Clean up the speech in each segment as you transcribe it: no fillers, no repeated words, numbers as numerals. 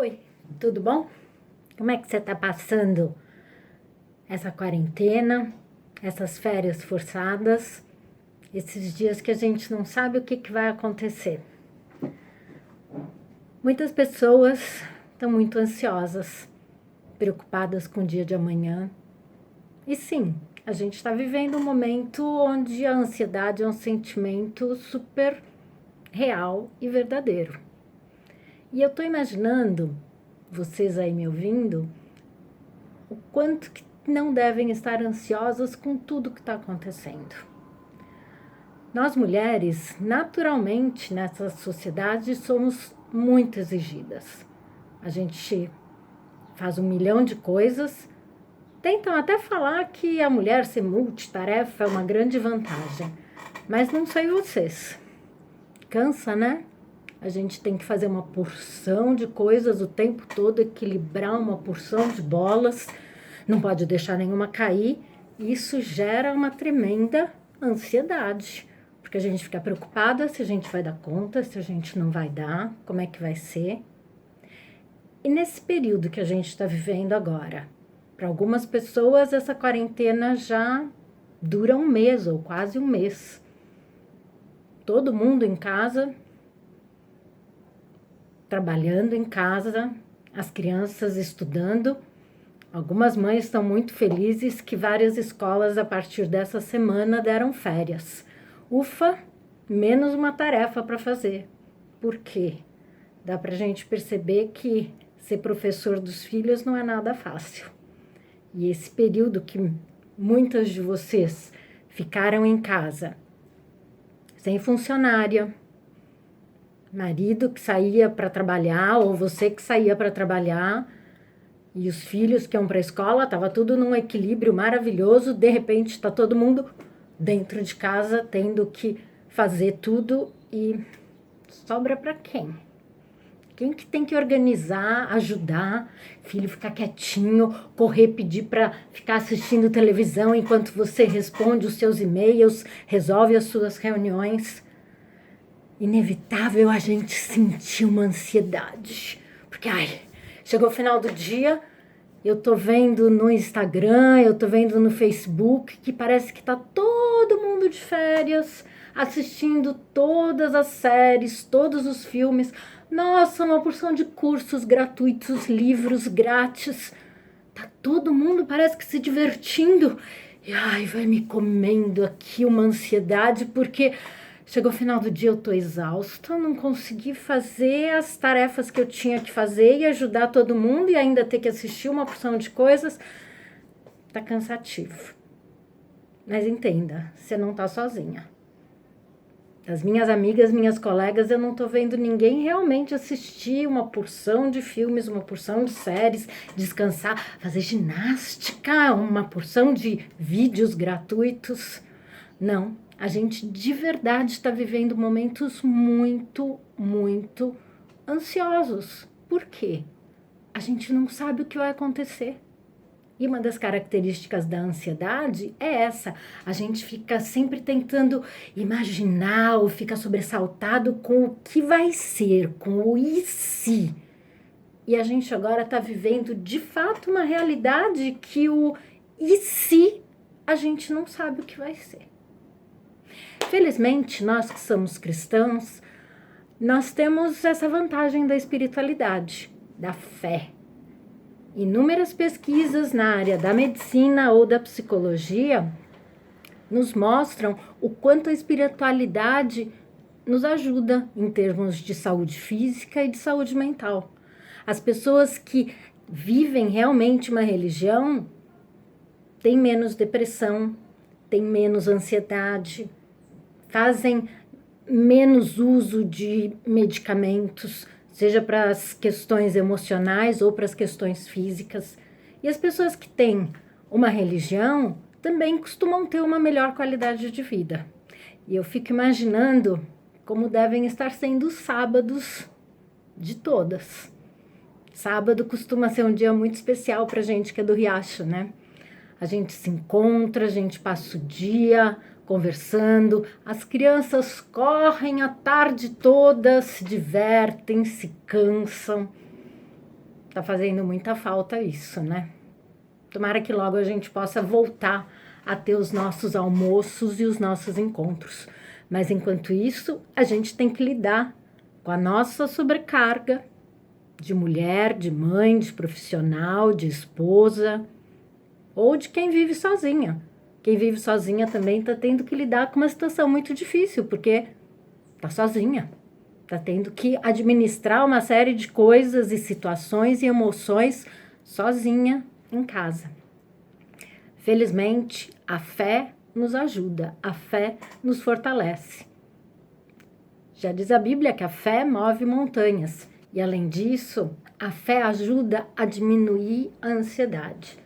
Oi, tudo bom? Como é que você está passando essa quarentena, essas férias forçadas, esses dias que a gente não sabe o que vai acontecer? Muitas pessoas estão muito ansiosas, preocupadas com o dia de amanhã. E sim, a gente está vivendo um momento onde a ansiedade é um sentimento super real e verdadeiro. E eu estou imaginando, vocês aí me ouvindo, o quanto que não devem estar ansiosas com tudo que está acontecendo. Nós mulheres, naturalmente, nessa sociedade, somos muito exigidas. A gente faz 1 milhão de coisas. Tentam até falar que a mulher ser multitarefa é uma grande vantagem. Mas não sei vocês. Cansa, né? A gente tem que fazer uma porção de coisas o tempo todo, equilibrar uma porção de bolas, não pode deixar nenhuma cair. Isso gera uma tremenda ansiedade, porque a gente fica preocupada se a gente vai dar conta, se a gente não vai dar, como é que vai ser. E nesse período que a gente está vivendo agora, para algumas pessoas essa quarentena já dura 1 mês ou quase 1 mês. Todo mundo em casa, trabalhando em casa, as crianças estudando. Algumas mães estão muito felizes que várias escolas, a partir dessa semana, deram férias. Ufa, menos uma tarefa para fazer. Por quê? Dá para a gente perceber que ser professor dos filhos não é nada fácil. E esse período que muitas de vocês ficaram em casa, sem funcionária, marido que saía para trabalhar, ou você que saía para trabalhar, e os filhos que iam para a escola, estava tudo num equilíbrio maravilhoso. De repente, está todo mundo dentro de casa, tendo que fazer tudo, e sobra para quem? Quem que tem que organizar, ajudar, filho ficar quietinho, correr, pedir para ficar assistindo televisão enquanto você responde os seus e-mails, resolve as suas reuniões? Inevitável a gente sentir uma ansiedade, porque chegou o final do dia, eu tô vendo no Instagram, eu tô vendo no Facebook que parece que tá todo mundo de férias, assistindo todas as séries, todos os filmes. Nossa, uma porção de cursos gratuitos, livros grátis. Tá todo mundo, parece que se divertindo. E vai me comendo aqui uma ansiedade, porque chegou o final do dia, eu tô exausta, não consegui fazer as tarefas que eu tinha que fazer e ajudar todo mundo e ainda ter que assistir uma porção de coisas. Tá cansativo. Mas entenda, você não tá sozinha. Das minhas amigas, minhas colegas, eu não tô vendo ninguém realmente assistir uma porção de filmes, uma porção de séries, descansar, fazer ginástica, uma porção de vídeos gratuitos. Não, a gente de verdade está vivendo momentos muito, muito ansiosos. Por quê? A gente não sabe o que vai acontecer. E uma das características da ansiedade é essa. A gente fica sempre tentando imaginar ou fica sobressaltado com o que vai ser, com o e se. E a gente agora está vivendo de fato uma realidade que o e se a gente não sabe o que vai ser. Felizmente, nós que somos cristãos, nós temos essa vantagem da espiritualidade, da fé. Inúmeras pesquisas na área da medicina ou da psicologia nos mostram o quanto a espiritualidade nos ajuda em termos de saúde física e de saúde mental. As pessoas que vivem realmente uma religião têm menos depressão, têm menos ansiedade, fazem menos uso de medicamentos, seja para as questões emocionais ou para as questões físicas. E as pessoas que têm uma religião também costumam ter uma melhor qualidade de vida. E eu fico imaginando como devem estar sendo os sábados de todas. Sábado costuma ser um dia muito especial para a gente que é do Riacho, né? A gente se encontra, a gente passa o dia conversando, as crianças correm a tarde toda, se divertem, se cansam. Tá fazendo muita falta isso, né? Tomara que logo a gente possa voltar a ter os nossos almoços e os nossos encontros. Mas enquanto isso, a gente tem que lidar com a nossa sobrecarga de mulher, de mãe, de profissional, de esposa ou de quem vive sozinha. Quem vive sozinha também está tendo que lidar com uma situação muito difícil, porque está sozinha. Está tendo que administrar uma série de coisas e situações e emoções sozinha em casa. Felizmente, a fé nos ajuda, a fé nos fortalece. Já diz a Bíblia que a fé move montanhas. E além disso, a fé ajuda a diminuir a ansiedade.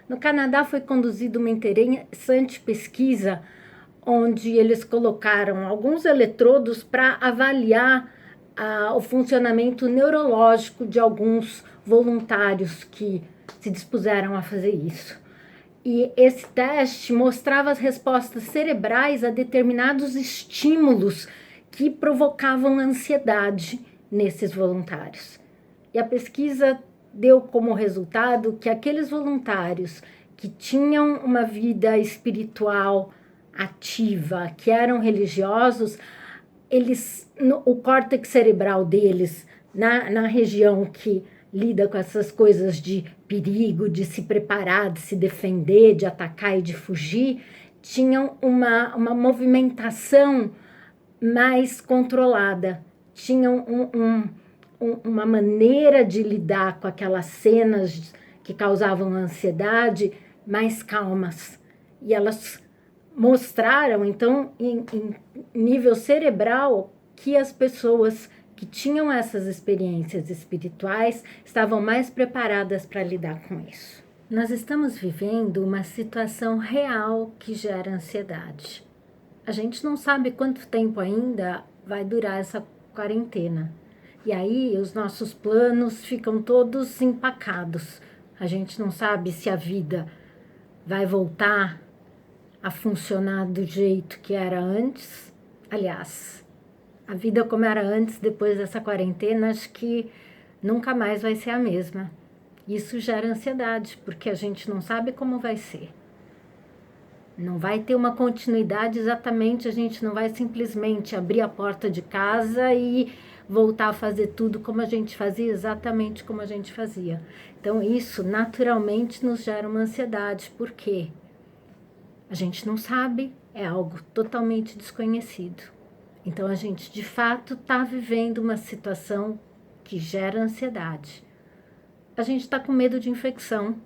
No Canadá foi conduzida uma interessante pesquisa onde eles colocaram alguns eletrodos para avaliar o funcionamento neurológico de alguns voluntários que se dispuseram a fazer isso. E esse teste mostrava as respostas cerebrais a determinados estímulos que provocavam ansiedade nesses voluntários. E a pesquisa deu como resultado que aqueles voluntários que tinham uma vida espiritual ativa, que eram religiosos, o córtex cerebral deles, na região que lida com essas coisas de perigo, de se preparar, de se defender, de atacar e de fugir, tinham uma movimentação mais controlada, tinham uma maneira de lidar com aquelas cenas que causavam ansiedade mais calmas. E elas mostraram, então, em nível cerebral, que as pessoas que tinham essas experiências espirituais estavam mais preparadas para lidar com isso. Nós estamos vivendo uma situação real que gera ansiedade. A gente não sabe quanto tempo ainda vai durar essa quarentena. E aí os nossos planos ficam todos empacados. A gente não sabe se a vida vai voltar a funcionar do jeito que era antes. Aliás, a vida como era antes, depois dessa quarentena, acho que nunca mais vai ser a mesma. Isso gera ansiedade, porque a gente não sabe como vai ser. Não vai ter uma continuidade exatamente, a gente não vai simplesmente abrir a porta de casa e voltar a fazer tudo como a gente fazia, exatamente como a gente fazia. Então, isso naturalmente nos gera uma ansiedade. Por quê? A gente não sabe, é algo totalmente desconhecido. Então, a gente, de fato, está vivendo uma situação que gera ansiedade. A gente está com medo de infecção.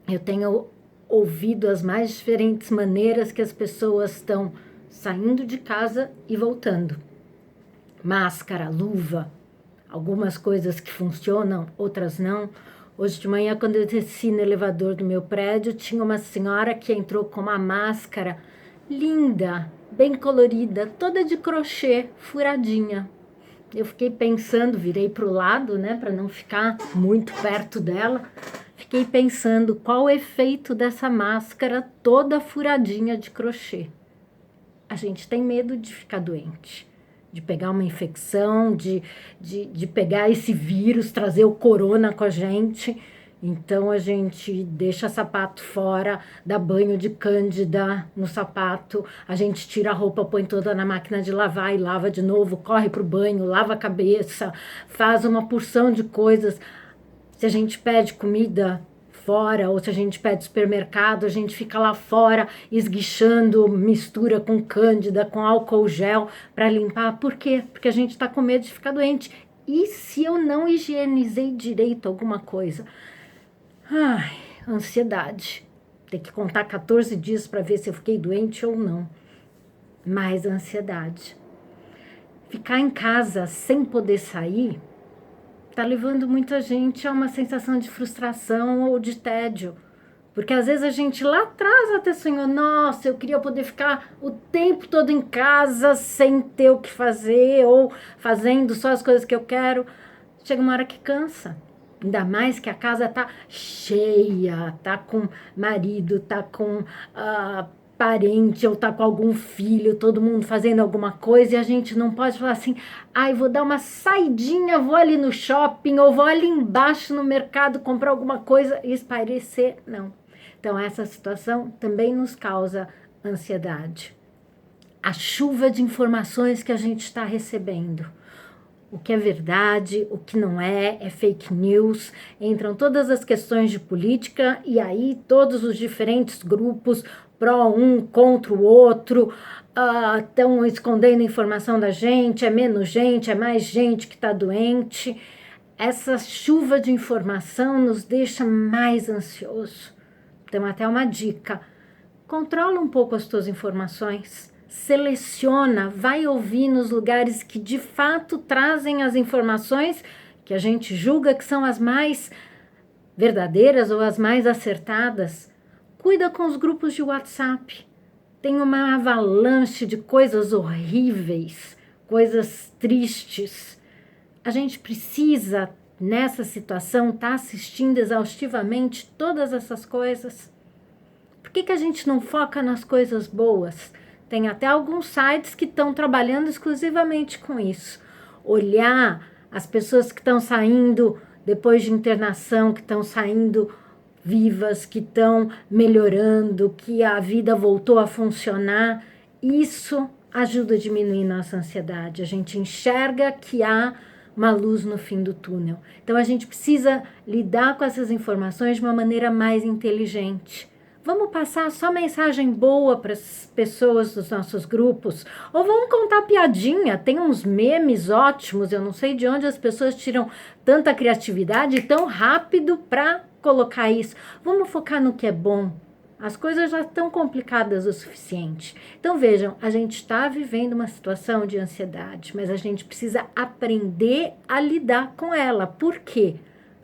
Eu tenho ouvido as mais diferentes maneiras que as pessoas estão saindo de casa e voltando. Máscara, luva, algumas coisas que funcionam, outras não. Hoje de manhã, quando eu desci no elevador do meu prédio, tinha uma senhora que entrou com uma máscara linda, bem colorida, toda de crochê, furadinha. Eu fiquei pensando, virei para o lado, né, para não ficar muito perto dela. Fiquei pensando qual o efeito dessa máscara toda furadinha de crochê. A gente tem medo de ficar doente, de pegar uma infecção, de pegar esse vírus, trazer o corona com a gente. Então, a gente deixa sapato fora, dá banho de cândida no sapato, a gente tira a roupa, põe toda na máquina de lavar e lava de novo, corre pro banho, lava a cabeça, faz uma porção de coisas. Se a gente pede comida fora, ou se a gente pede supermercado, a gente fica lá fora esguichando mistura com cândida, com álcool gel para limpar. Por quê? Porque a gente está com medo de ficar doente. E se eu não higienizei direito alguma coisa? Ai, ansiedade. Tem que contar 14 dias para ver se eu fiquei doente ou não. Mais ansiedade. Ficar em casa sem poder sair está levando muita gente a uma sensação de frustração ou de tédio. Porque às vezes a gente lá atrás até sonhou, nossa, eu queria poder ficar o tempo todo em casa sem ter o que fazer ou fazendo só as coisas que eu quero. Chega uma hora que cansa. Ainda mais que a casa tá cheia, tá com marido, tá com parente ou tá com algum filho, todo mundo fazendo alguma coisa e a gente não pode falar assim, ai, vou dar uma saidinha, vou ali no shopping ou vou ali embaixo no mercado comprar alguma coisa e espairecer, não. Então essa situação também nos causa ansiedade. A chuva de informações que a gente está recebendo. O que é verdade, o que não é fake news, entram todas as questões de política e aí todos os diferentes grupos, pró um, contra o outro, estão escondendo informação da gente, é menos gente, é mais gente que está doente. Essa chuva de informação nos deixa mais ansioso. Então até uma dica, controla um pouco as tuas informações. Seleciona, vai ouvir nos lugares que de fato trazem as informações que a gente julga que são as mais verdadeiras ou as mais acertadas. Cuida com os grupos de WhatsApp. Tem uma avalanche de coisas horríveis, coisas tristes. A gente precisa, nessa situação, estar assistindo exaustivamente todas essas coisas. Por que a gente não foca nas coisas boas? Tem até alguns sites que estão trabalhando exclusivamente com isso. Olhar as pessoas que estão saindo depois de internação, que estão saindo vivas, que estão melhorando, que a vida voltou a funcionar. Isso ajuda a diminuir nossa ansiedade. A gente enxerga que há uma luz no fim do túnel. Então a gente precisa lidar com essas informações de uma maneira mais inteligente. Vamos passar só mensagem boa para as pessoas dos nossos grupos? Ou vamos contar piadinha? Tem uns memes ótimos, eu não sei de onde as pessoas tiram tanta criatividade tão rápido para colocar isso. Vamos focar no que é bom. As coisas já estão complicadas o suficiente. Então vejam, a gente está vivendo uma situação de ansiedade, mas a gente precisa aprender a lidar com ela. Por quê?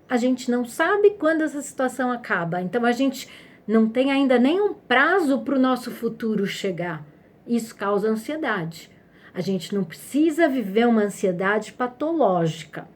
A gente não sabe quando essa situação acaba, então a gente não tem ainda nenhum prazo para o nosso futuro chegar. Isso causa ansiedade. A gente não precisa viver uma ansiedade patológica,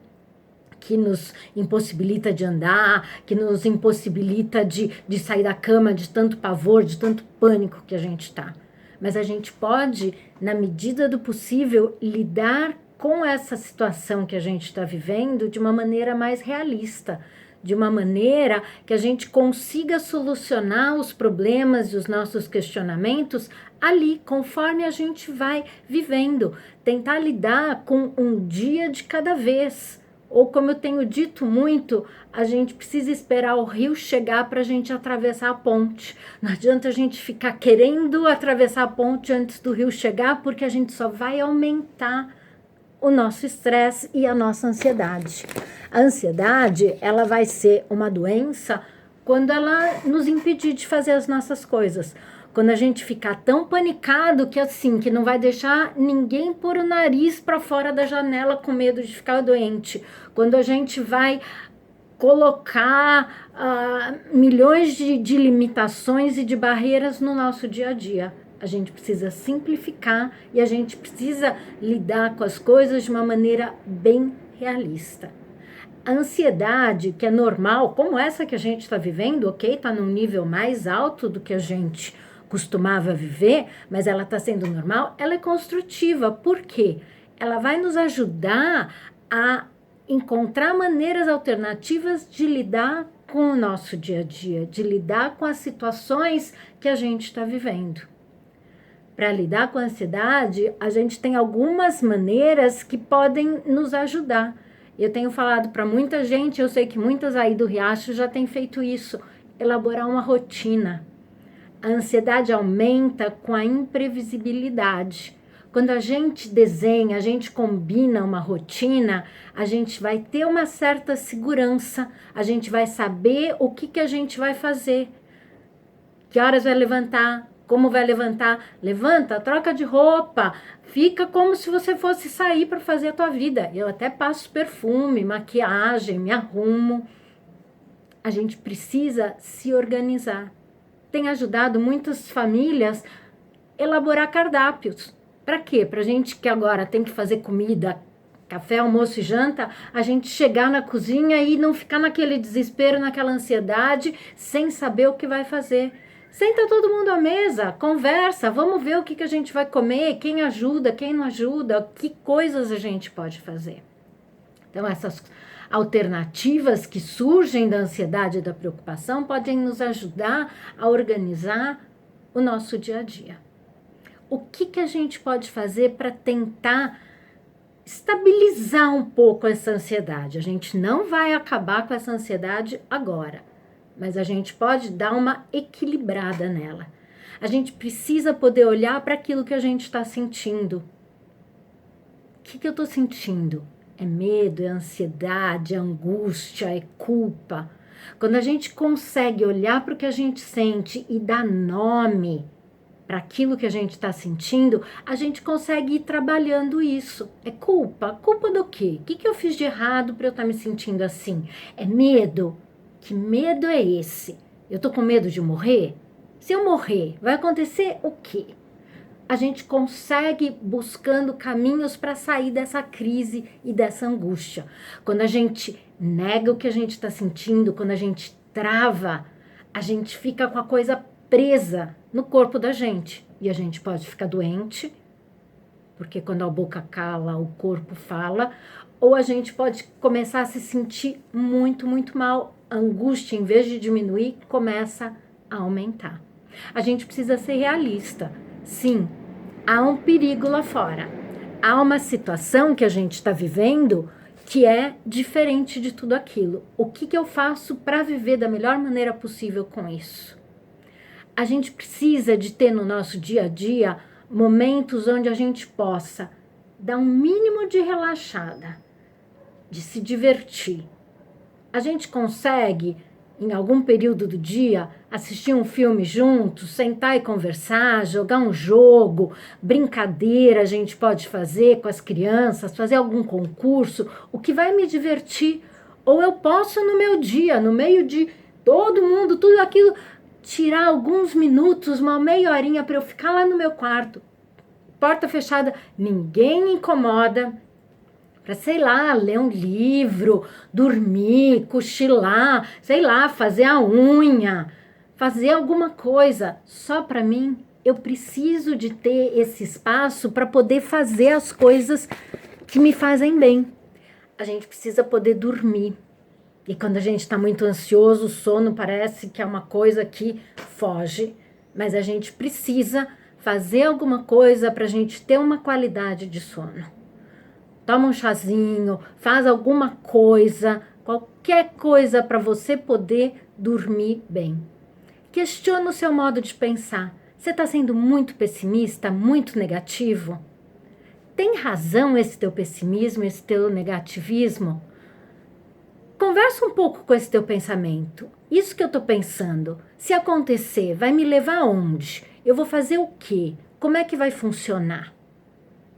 que nos impossibilita de andar, que nos impossibilita de sair da cama de tanto pavor, de tanto pânico que a gente está. Mas a gente pode, na medida do possível, lidar com essa situação que a gente está vivendo de uma maneira mais realista, de uma maneira que a gente consiga solucionar os problemas e os nossos questionamentos ali, conforme a gente vai vivendo. Tentar lidar com um dia de cada vez. Ou, como eu tenho dito muito, a gente precisa esperar o rio chegar para a gente atravessar a ponte. Não adianta a gente ficar querendo atravessar a ponte antes do rio chegar, porque a gente só vai aumentar o nosso estresse e a nossa ansiedade. A ansiedade, ela vai ser uma doença quando ela nos impedir de fazer as nossas coisas. Quando a gente ficar tão panicado que assim, que não vai deixar ninguém pôr o nariz para fora da janela com medo de ficar doente. Quando a gente vai colocar milhões de limitações e de barreiras no nosso dia a dia. A gente precisa simplificar e a gente precisa lidar com as coisas de uma maneira bem realista. A ansiedade, que é normal, como essa que a gente está vivendo, ok? Está num nível mais alto do que a gente costumava viver, mas ela está sendo normal, ela é construtiva. Por quê? Ela vai nos ajudar a encontrar maneiras alternativas de lidar com o nosso dia a dia, de lidar com as situações que a gente está vivendo. Para lidar com a ansiedade, a gente tem algumas maneiras que podem nos ajudar. Eu tenho falado para muita gente, eu sei que muitas aí do Riacho já têm feito isso, elaborar uma rotina. A ansiedade aumenta com a imprevisibilidade. Quando a gente desenha, a gente combina uma rotina, a gente vai ter uma certa segurança, a gente vai saber o que a gente vai fazer. Que horas vai levantar? Como vai levantar? Levanta, troca de roupa, fica como se você fosse sair para fazer a tua vida. Eu até passo perfume, maquiagem, me arrumo. A gente precisa se organizar. Tem ajudado muitas famílias a elaborar cardápios. Para quê? Para gente que agora tem que fazer comida, café, almoço e janta, a gente chegar na cozinha e não ficar naquele desespero, naquela ansiedade, sem saber o que vai fazer. Senta todo mundo à mesa, conversa, vamos ver o que a gente vai comer, quem ajuda, quem não ajuda, que coisas a gente pode fazer. Então, essas alternativas que surgem da ansiedade e da preocupação podem nos ajudar a organizar o nosso dia a dia. O que a gente pode fazer para tentar estabilizar um pouco essa ansiedade? A gente não vai acabar com essa ansiedade agora, mas a gente pode dar uma equilibrada nela. A gente precisa poder olhar para aquilo que a gente está sentindo. O que eu estou sentindo? É medo, é ansiedade, é angústia, é culpa. Quando a gente consegue olhar para o que a gente sente e dar nome para aquilo que a gente está sentindo, a gente consegue ir trabalhando isso. É culpa? Culpa do quê? O que eu fiz de errado para eu estar me sentindo assim? É medo? Que medo é esse? Eu tô com medo de morrer? Se eu morrer, vai acontecer o quê? A gente consegue buscando caminhos para sair dessa crise e dessa angústia. Quando a gente nega o que a gente está sentindo, quando a gente trava, a gente fica com a coisa presa no corpo da gente. E a gente pode ficar doente, porque quando a boca cala, o corpo fala, ou a gente pode começar a se sentir muito, muito mal. A angústia, em vez de diminuir, começa a aumentar. A gente precisa ser realista. Sim, há um perigo lá fora. Há uma situação que a gente está vivendo que é diferente de tudo aquilo. O que eu faço para viver da melhor maneira possível com isso? A gente precisa de ter no nosso dia a dia momentos onde a gente possa dar um mínimo de relaxada, de se divertir. A gente consegue, em algum período do dia, assistir um filme juntos, sentar e conversar, jogar um jogo, brincadeira a gente pode fazer com as crianças, fazer algum concurso, o que vai me divertir. Ou eu posso no meu dia, no meio de todo mundo, tudo aquilo, tirar alguns minutos, uma meia horinha para eu ficar lá no meu quarto, porta fechada, ninguém incomoda, para, sei lá, ler um livro, dormir, cochilar, sei lá, fazer a unha, fazer alguma coisa. Só para mim, eu preciso de ter esse espaço para poder fazer as coisas que me fazem bem. A gente precisa poder dormir. E quando a gente está muito ansioso, o sono parece que é uma coisa que foge. Mas a gente precisa fazer alguma coisa para a gente ter uma qualidade de sono. Toma um chazinho, faz alguma coisa, qualquer coisa para você poder dormir bem. Questiona o seu modo de pensar. Você está sendo muito pessimista, muito negativo? Tem razão esse teu pessimismo, esse teu negativismo? Conversa um pouco com esse teu pensamento. Isso que eu estou pensando, se acontecer, vai me levar aonde? Eu vou fazer o quê? Como é que vai funcionar?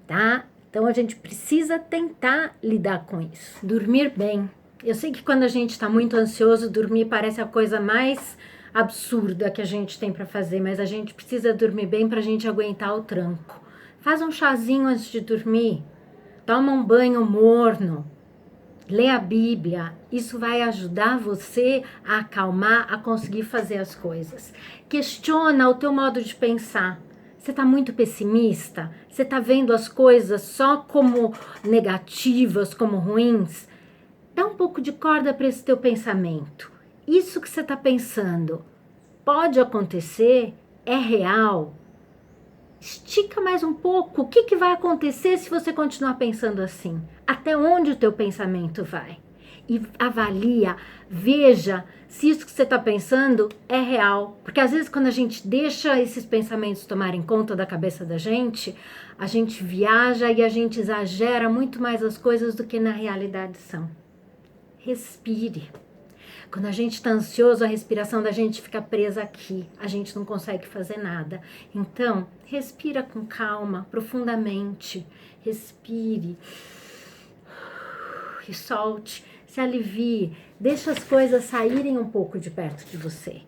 Tá? Então, a gente precisa tentar lidar com isso. Dormir bem. Eu sei que quando a gente está muito ansioso, dormir parece a coisa mais absurda que a gente tem para fazer, mas a gente precisa dormir bem para a gente aguentar o tranco. Faz um chazinho antes de dormir. Toma um banho morno. Lê a Bíblia. Isso vai ajudar você a acalmar, a conseguir fazer as coisas. Questiona o teu modo de pensar. Você está muito pessimista? Você está vendo as coisas só como negativas, como ruins? Dá um pouco de corda para esse teu pensamento. Isso que você está pensando pode acontecer? É real? Estica mais um pouco. O que vai acontecer se você continuar pensando assim? Até onde o teu pensamento vai? E avalia, veja se isso que você está pensando é real. Porque às vezes quando a gente deixa esses pensamentos tomarem conta da cabeça da gente, a gente viaja e a gente exagera muito mais as coisas do que na realidade são. Respire. Quando a gente está ansioso, a respiração da gente fica presa aqui. A gente não consegue fazer nada. Então, respira com calma, profundamente. Respire. E solte. Se alivie. Deixa as coisas saírem um pouco de perto de você.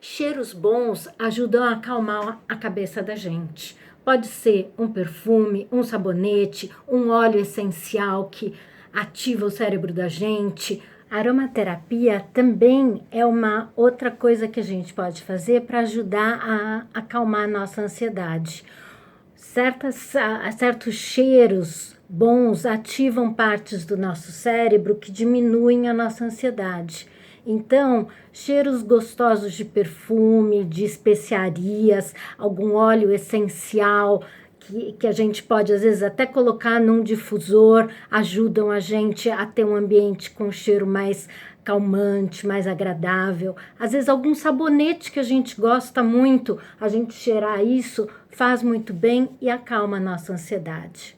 Cheiros bons ajudam a acalmar a cabeça da gente. Pode ser um perfume, um sabonete, um óleo essencial que ativa o cérebro da gente, A aromaterapia também é uma outra coisa que a gente pode fazer para ajudar a acalmar a nossa ansiedade. Certos cheiros bons ativam partes do nosso cérebro que diminuem a nossa ansiedade. Então, cheiros gostosos de perfume, de especiarias, algum óleo essencial que a gente pode, às vezes, até colocar num difusor, ajudam a gente a ter um ambiente com cheiro mais calmante, mais agradável. Às vezes, algum sabonete que a gente gosta muito, a gente cheirar isso faz muito bem e acalma a nossa ansiedade.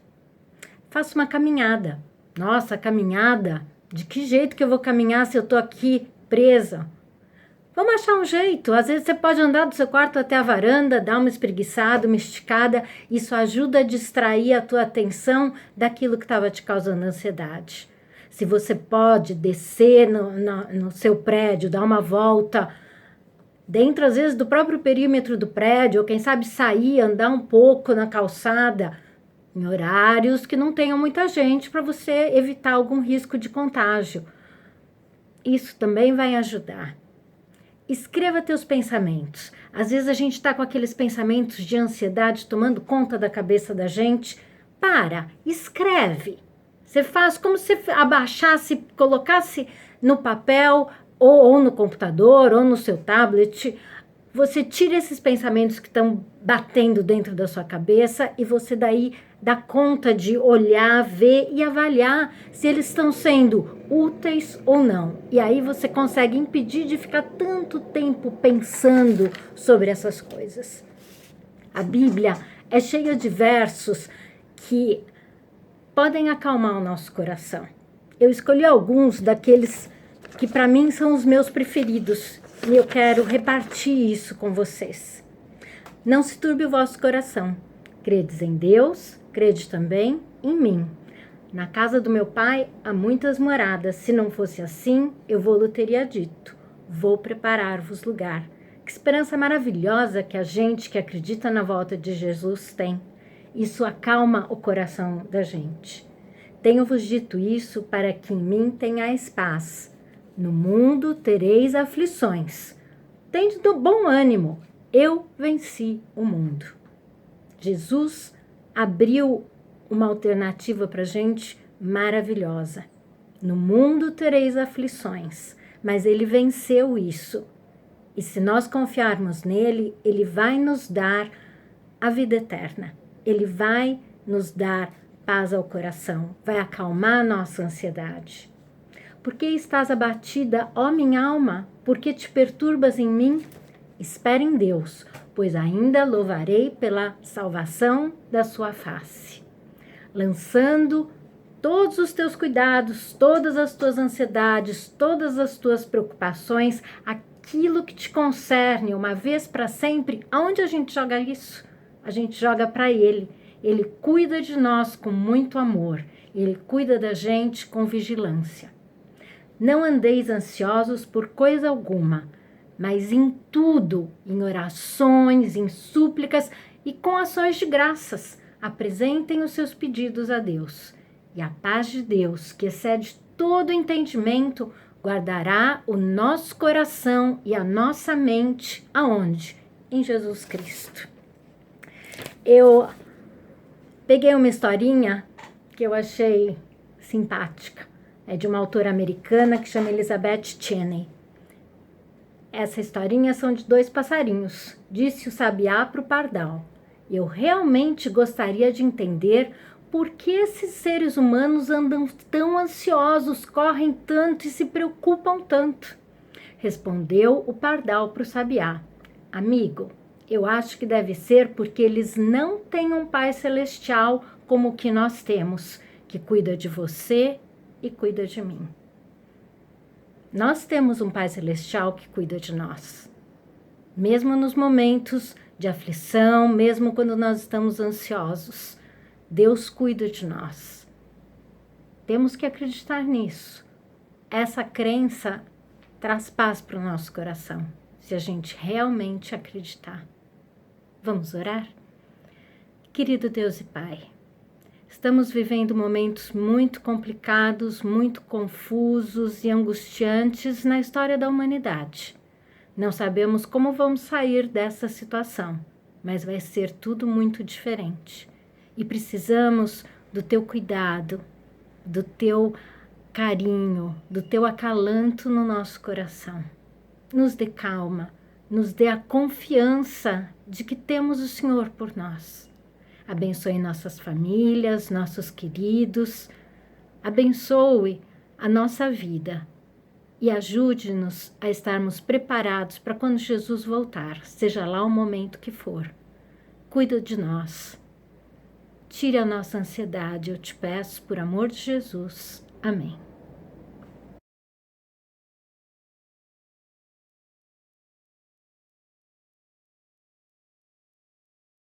Faça uma caminhada. Nossa, caminhada? De que jeito que eu vou caminhar se eu tô aqui presa? Vamos achar um jeito. Às vezes você pode andar do seu quarto até a varanda, dar uma espreguiçada, uma esticada. Isso ajuda a distrair a tua atenção daquilo que estava te causando ansiedade. Se você pode descer no seu prédio, dar uma volta dentro, às vezes, do próprio perímetro do prédio, ou quem sabe sair, andar um pouco na calçada, em horários que não tenham muita gente, para você evitar algum risco de contágio. Isso também vai ajudar. Escreva teus pensamentos. Às vezes a gente está com aqueles pensamentos de ansiedade tomando conta da cabeça da gente. Para, escreve. Você faz como se abaixasse, colocasse no papel ou no computador ou no seu tablet. Você tira esses pensamentos que estão batendo dentro da sua cabeça e você daí dá conta de olhar, ver e avaliar se eles estão sendo úteis ou não. E aí você consegue impedir de ficar tanto tempo pensando sobre essas coisas. A Bíblia é cheia de versos que podem acalmar o nosso coração. Eu escolhi alguns daqueles que para mim são os meus preferidos e eu quero repartir isso com vocês. Não se turbe o vosso coração. Credes em Deus, crede também em mim. Na casa do meu pai há muitas moradas. Se não fosse assim, eu vou-lhe teria dito. Vou preparar-vos lugar. Que esperança maravilhosa que a gente que acredita na volta de Jesus tem. Isso acalma o coração da gente. Tenho-vos dito isso para que em mim tenhais paz. No mundo tereis aflições. Tende bom ânimo. Eu venci o mundo. Jesus abriu uma alternativa para a gente maravilhosa. No mundo tereis aflições, mas ele venceu isso. E se nós confiarmos nele, ele vai nos dar a vida eterna. Ele vai nos dar paz ao coração, vai acalmar a nossa ansiedade. Por que estás abatida, ó minha alma? Por que te perturbas em mim? Espere em Deus, pois ainda louvarei pela salvação da sua face. Lançando todos os teus cuidados, todas as tuas ansiedades, todas as tuas preocupações, aquilo que te concerne uma vez para sempre, aonde a gente joga isso? A gente joga para Ele. Ele cuida de nós com muito amor. Ele cuida da gente com vigilância. Não andeis ansiosos por coisa alguma, mas em tudo, em orações, em súplicas e com ações de graças, apresentem os seus pedidos a Deus. E a paz de Deus, que excede todo entendimento, guardará o nosso coração e a nossa mente, aonde? Em Jesus Cristo. Eu peguei uma historinha que eu achei simpática. É de uma autora americana que chama Elizabeth Cheney. Essa historinha são de 2 passarinhos. Disse o sabiá para o pardal. Eu realmente gostaria de entender por que esses seres humanos andam tão ansiosos, correm tanto e se preocupam tanto. Respondeu o pardal para o sabiá. Amigo, eu acho que deve ser porque eles não têm um Pai Celestial como o que nós temos, que cuida de você e cuida de mim. Nós temos um Pai Celestial que cuida de nós. Mesmo nos momentos de aflição, mesmo quando nós estamos ansiosos, Deus cuida de nós. Temos que acreditar nisso. Essa crença traz paz para o nosso coração, se a gente realmente acreditar. Vamos orar? Querido Deus e Pai, Estamos vivendo momentos muito complicados, muito confusos e angustiantes na história da humanidade. Não sabemos como vamos sair dessa situação, mas vai ser tudo muito diferente. E precisamos do teu cuidado, do teu carinho, do teu acalanto no nosso coração. Nos dê calma, nos dê a confiança de que temos o Senhor por nós. Abençoe nossas famílias, nossos queridos, abençoe a nossa vida e ajude-nos a estarmos preparados para quando Jesus voltar, seja lá o momento que for. Cuida de nós. Tire a nossa ansiedade, eu te peço, por amor de Jesus. Amém.